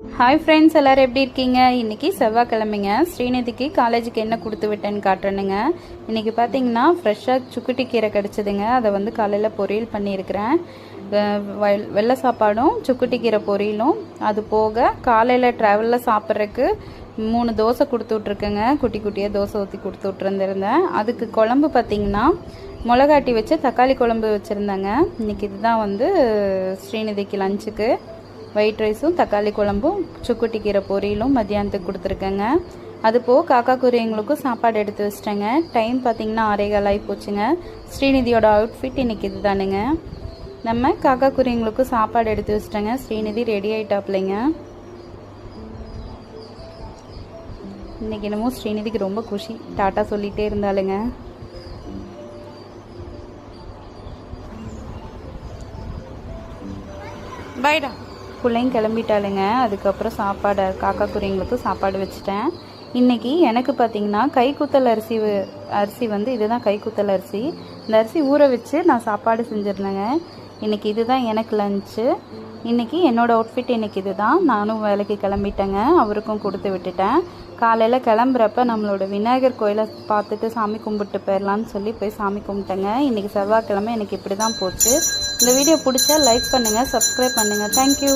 Hi friends, எல்லோரும் எப்படி இருக்கீங்க? இன்றைக்கி செவ்வாய்க்கிழமைங்க. ஸ்ரீநிதிக்கு காலேஜுக்கு என்ன கொடுத்து விட்டேன்னு காட்டுறேனுங்க. இன்றைக்கி பார்த்தீங்கன்னா ஃப்ரெஷ்ஷாக சுக்குட்டி கீரை கிடச்சிதுங்க. அதை வந்து காலையில் பொரியல் பண்ணியிருக்கிறேன். வெள்ளை சாப்பாடும் சுக்குட்டி கீரை பொரியலும். அது போக காலையில் ட்ராவலில் சாப்பிட்றதுக்கு 3 தோசை கொடுத்து விட்ருக்கேங்க. குட்டி குட்டியாக தோசை ஊற்றி கொடுத்து விட்ருந்துருந்தேன். அதுக்கு குழம்பு பார்த்திங்கன்னா மிளகாட்டி வச்சு தக்காளி குழம்பு வச்சுருந்தேங்க. இன்றைக்கி இதுதான் வந்து ஸ்ரீநிதிக்கு லஞ்சுக்கு. ஒயிட் ரைஸும் தக்காளி குழம்பும் சுக்குட்டி கீரை பொரியலும் மத்தியானத்துக்கு கொடுத்துருக்கேங்க. அது போக காக்கா குருவிங்களுக்கும் சாப்பாடு எடுத்து வச்சிட்டேங்க. டைம் பார்த்திங்கன்னா 6:15 ஆகி போச்சுங்க. ஸ்ரீநிதியோட அவுட்ஃபிட் இன்றைக்கி இது தானுங்க. நம்ம காக்கா குருவிங்களுக்கும் சாப்பாடு எடுத்து வச்சிட்டேங்க. ஸ்ரீநிதி ரெடி ஆகிட்டாப்லைங்க. இன்றைக்கி என்னமோ ஸ்ரீநிதிக்கு ரொம்ப குஷி. டாட்டா சொல்லிகிட்டே இருந்தாலுங்க. பைடா பிள்ளைங்க கிளம்பிட்டாளுங்க. அதுக்கப்புறம் சாப்பாடு காக்கா குருவிங்களுக்கு சாப்பாடு வச்சுட்டேன். இன்றைக்கி எனக்கு பார்த்திங்கன்னா கைக்குத்தல் அரிசி வந்து இதுதான் கைக்குத்தல் அரிசி. இந்த அரிசி ஊற வச்சு நான் சாப்பாடு செஞ்சுருந்தேங்க. இன்றைக்கி இதுதான் எனக்கு லஞ்சு. இன்றைக்கி என்னோடய அவுட்ஃபிட் இன்றைக்கி இது தான். நானும் வேலைக்கு கிளம்பிட்டேங்க. அவருக்கும் கொடுத்து விட்டுட்டேன். காலையில் கிளம்புறப்ப நம்மளோட விநாயகர் கோயிலை பார்த்துட்டு சாமி கும்பிட்டு போயிடலான்னு சொல்லி போய் சாமி கும்பிட்டேங்க. இன்றைக்கி செவ்வாய்க்கிழமை எனக்கு இப்படி தான் போச்சு. இந்த வீடியோ பிடிச்சா லைக் பண்ணுங்கள், சப்ஸ்கிரைப் பண்ணுங்கள். தேங்க்யூ.